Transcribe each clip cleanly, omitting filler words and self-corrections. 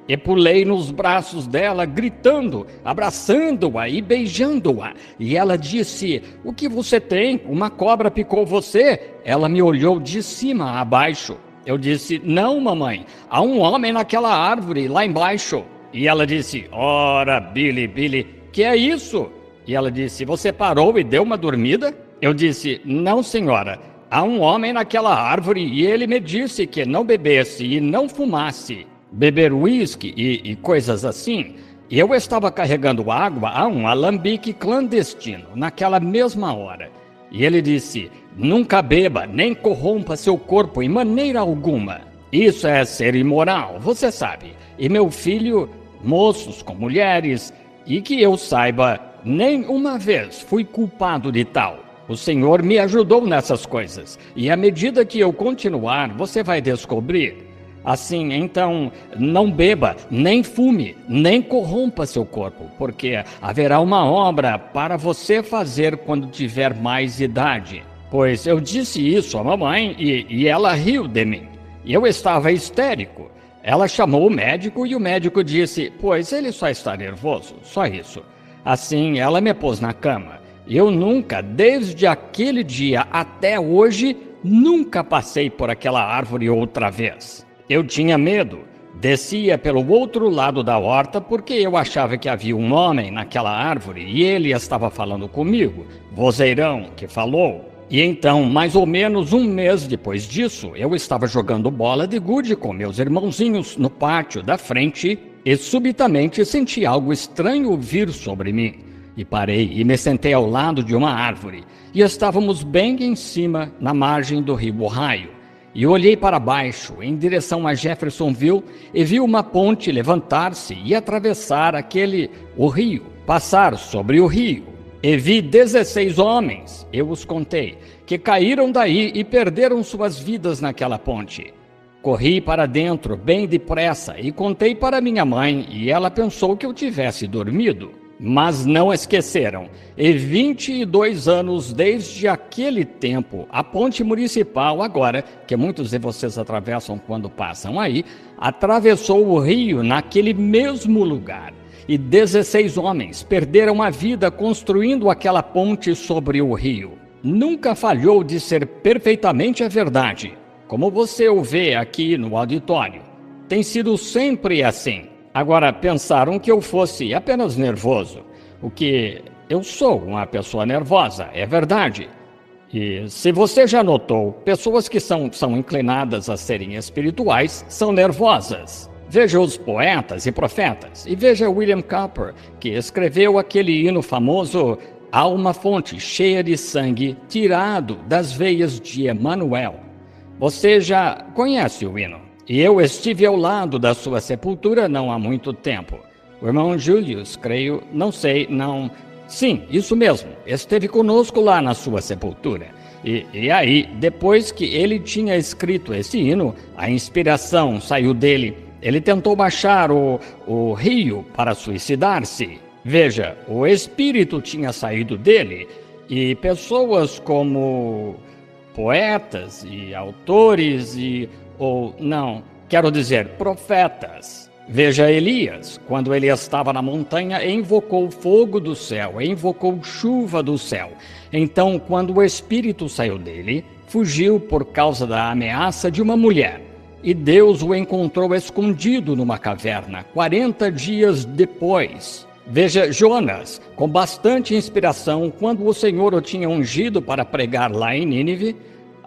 E pulei nos braços dela, gritando, abraçando-a e beijando-a. E ela disse: "O que você tem? Uma cobra picou você?" Ela me olhou de cima a baixo. Eu disse: "Não, mamãe, há um homem naquela árvore lá embaixo." E ela disse: "Ora, Billy, Billy, que é isso?" E ela disse: "Você parou e deu uma dormida?" Eu disse: "Não, senhora. Há um homem naquela árvore e ele me disse que não bebesse e não fumasse, beber uísque e coisas assim. E eu estava carregando água a um alambique clandestino naquela mesma hora. E ele disse: nunca beba, nem corrompa seu corpo em maneira alguma. Isso é ser imoral, você sabe. E meu filho, moços com mulheres, e que eu saiba, nem uma vez fui culpado de tal. O Senhor me ajudou nessas coisas, e à medida que eu continuar, você vai descobrir. Assim, então, não beba, nem fume, nem corrompa seu corpo, porque haverá uma obra para você fazer quando tiver mais idade. Pois eu disse isso à mamãe e ela riu de mim. E eu estava histérico. Ela chamou o médico e o médico disse: "Pois ele só está nervoso, só isso." Assim, ela me pôs na cama. Eu nunca, desde aquele dia até hoje, nunca passei por aquela árvore outra vez. Eu tinha medo. Descia pelo outro lado da horta porque eu achava que havia um homem naquela árvore e ele estava falando comigo, vozeirão que falou. E então, mais ou menos um mês depois disso, eu estava jogando bola de gude com meus irmãozinhos no pátio da frente e subitamente senti algo estranho vir sobre mim. E parei e me sentei ao lado de uma árvore. E estávamos bem em cima, na margem do rio Ohio. E olhei para baixo, em direção a Jeffersonville, e vi uma ponte levantar-se e atravessar o rio, passar sobre o rio. E vi 16 homens, eu os contei, que caíram daí e perderam suas vidas naquela ponte. Corri para dentro bem depressa e contei para minha mãe, e ela pensou que eu tivesse dormido. Mas não esqueceram, e 22 anos desde aquele tempo, a ponte municipal agora, que muitos de vocês atravessam quando passam aí, atravessou o rio naquele mesmo lugar. E 16 homens perderam a vida construindo aquela ponte sobre o rio. Nunca falhou de ser perfeitamente a verdade, como você o vê aqui no auditório. Tem sido sempre assim. Agora, pensaram que eu fosse apenas nervoso, o que eu sou uma pessoa nervosa, é verdade. E se você já notou, pessoas que são inclinadas a serem espirituais são nervosas. Veja os poetas e profetas, e veja William Cowper, que escreveu aquele hino famoso: "Há uma fonte cheia de sangue tirado das veias de Emanuel." Você já conhece o hino? E eu estive ao lado da sua sepultura não há muito tempo. O irmão Julius, creio, não sei, não... Sim, isso mesmo, esteve conosco lá na sua sepultura. E aí, depois que ele tinha escrito esse hino, a inspiração saiu dele. Ele tentou baixar o rio para suicidar-se. Veja, o espírito tinha saído dele e pessoas como poetas e autores ou não, quero dizer, profetas. Veja Elias, quando ele estava na montanha, invocou fogo do céu, invocou chuva do céu. Então, quando o espírito saiu dele, fugiu por causa da ameaça de uma mulher. E Deus o encontrou escondido numa caverna, 40 dias depois. Veja Jonas, com bastante inspiração, quando o Senhor o tinha ungido para pregar lá em Nínive,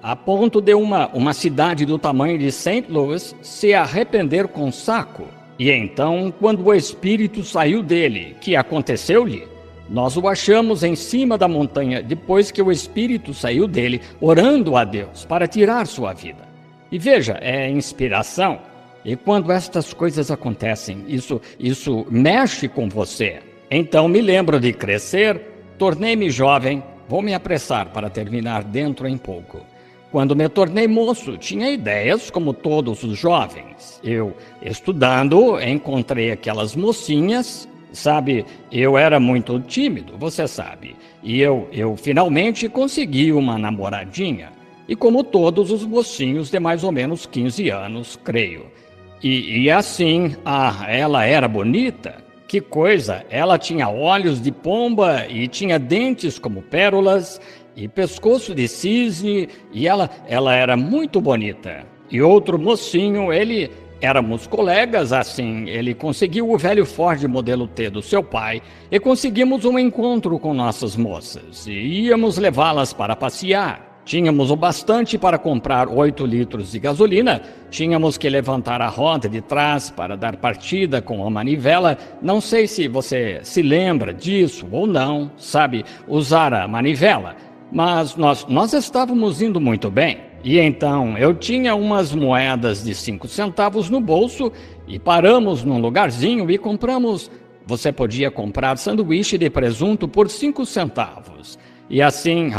a ponto de uma cidade do tamanho de St. Louis se arrepender com saco. E então, quando o espírito saiu dele, que aconteceu-lhe? Nós o achamos em cima da montanha, depois que o espírito saiu dele, orando a Deus para tirar sua vida. E veja, é inspiração. E quando estas coisas acontecem, isso mexe com você. Então me lembro de crescer, tornei-me jovem, vou me apressar para terminar dentro em pouco. Quando me tornei moço, tinha ideias como todos os jovens. Eu, estudando, encontrei aquelas mocinhas, sabe, eu era muito tímido, você sabe, e eu finalmente consegui uma namoradinha. E como todos os mocinhos de mais ou menos 15 anos, creio. E assim, ela era bonita. Que coisa! Ela tinha olhos de pomba e tinha dentes como pérolas e pescoço de cisne, e ela era muito bonita. E outro mocinho, éramos colegas, assim, ele conseguiu o velho Ford modelo T do seu pai e conseguimos um encontro com nossas moças e íamos levá-las para passear. Tínhamos o bastante para comprar 8 litros de gasolina, tínhamos que levantar a roda de trás para dar partida com a manivela. Não sei se você se lembra disso ou não, sabe, usar a manivela, mas nós estávamos indo muito bem. E então eu tinha umas moedas de 5 centavos no bolso e paramos num lugarzinho e compramos. Você podia comprar sanduíche de presunto por 5 centavos. E assim,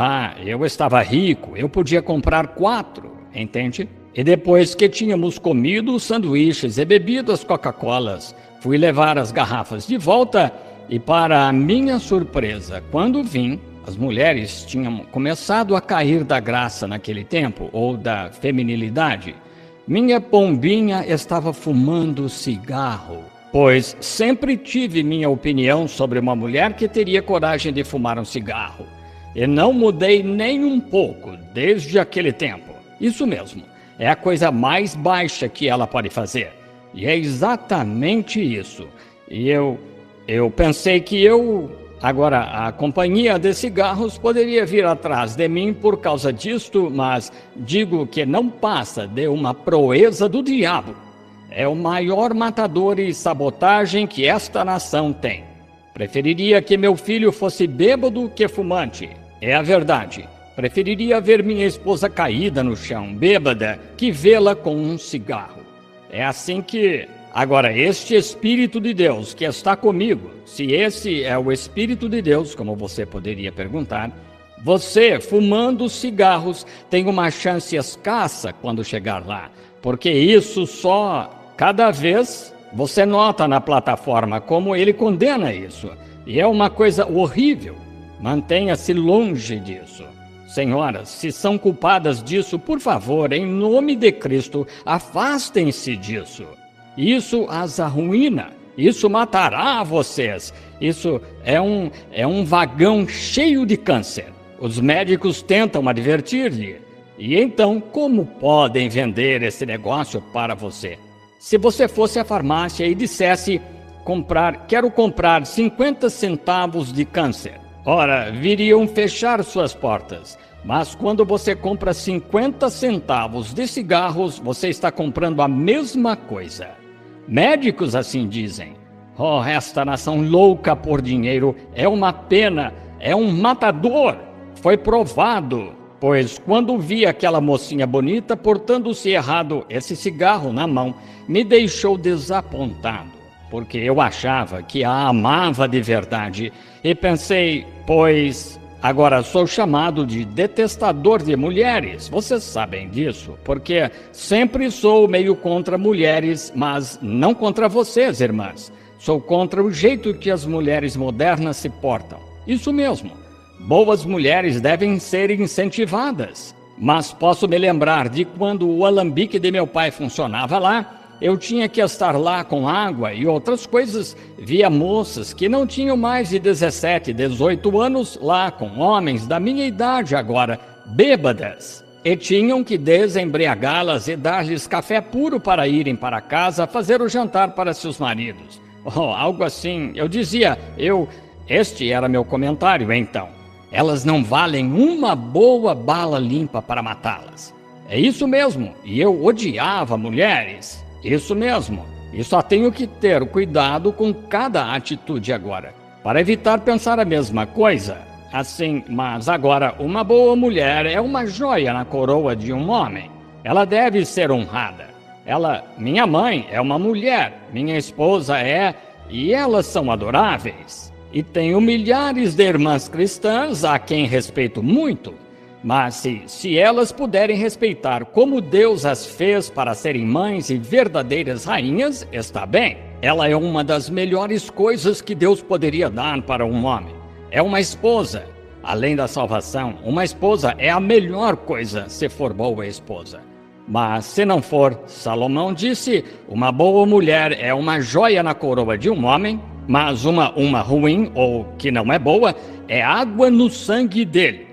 eu estava rico, eu podia comprar 4, entende? E depois que tínhamos comido os sanduíches e bebido as Coca-Colas, fui levar as garrafas de volta e, para a minha surpresa, quando vim, as mulheres tinham começado a cair da graça naquele tempo, ou da feminilidade. Minha pombinha estava fumando cigarro, pois sempre tive minha opinião sobre uma mulher que teria coragem de fumar um cigarro. E não mudei nem um pouco desde aquele tempo. Isso mesmo, é a coisa mais baixa que ela pode fazer. E é exatamente isso. E eu pensei que agora a companhia de cigarros poderia vir atrás de mim por causa disto, mas digo que não passa de uma proeza do diabo. É o maior matador e sabotagem que esta nação tem. Preferiria que meu filho fosse bêbado que fumante. É a verdade. Preferiria ver minha esposa caída no chão, bêbada, que vê-la com um cigarro. É assim que... Agora, este Espírito de Deus que está comigo, se esse é o Espírito de Deus, como você poderia perguntar, você, fumando cigarros, tem uma chance escassa quando chegar lá, porque isso só cada vez você nota na plataforma como ele condena isso, e é uma coisa horrível. Mantenha-se longe disso. Senhoras, se são culpadas disso, por favor, em nome de Cristo, afastem-se disso. Isso as arruína, isso matará vocês, isso é um vagão cheio de câncer. Os médicos tentam advertir-lhe. E então, como podem vender esse negócio para você? Se você fosse à farmácia e dissesse, quero comprar 50 centavos de câncer, ora, viriam fechar suas portas. Mas quando você compra 50 centavos de cigarros, você está comprando a mesma coisa. Médicos assim dizem. Oh, esta nação louca por dinheiro é uma pena, é um matador. Foi provado, pois quando vi aquela mocinha bonita portando-se errado, esse cigarro na mão, me deixou desapontado, porque eu achava que a amava de verdade e pensei, pois... Agora, sou chamado de detestador de mulheres, vocês sabem disso, porque sempre sou meio contra mulheres, mas não contra vocês, irmãs. Sou contra o jeito que as mulheres modernas se portam. Isso mesmo, boas mulheres devem ser incentivadas. Mas posso me lembrar de quando o alambique de meu pai funcionava lá, eu tinha que estar lá com água e outras coisas, via moças que não tinham mais de 17, 18 anos lá com homens da minha idade agora, bêbadas, e tinham que desembriagá-las e dar-lhes café puro para irem para casa fazer o jantar para seus maridos. Algo assim, eu dizia, este era meu comentário então, elas não valem uma boa bala limpa para matá-las. É isso mesmo, e eu odiava mulheres. Isso mesmo, e só tenho que ter cuidado com cada atitude agora, para evitar pensar a mesma coisa. Assim, mas agora, uma boa mulher é uma joia na coroa de um homem. Ela deve ser honrada. Minha mãe é uma mulher, minha esposa é, e elas são adoráveis. E tenho milhares de irmãs cristãs a quem respeito muito. Mas se elas puderem respeitar como Deus as fez para serem mães e verdadeiras rainhas, está bem. Ela é uma das melhores coisas que Deus poderia dar para um homem. É uma esposa. Além da salvação, uma esposa é a melhor coisa se for boa esposa. Mas se não for, Salomão disse, uma boa mulher é uma joia na coroa de um homem, mas uma ruim, ou que não é boa, é água no sangue dele.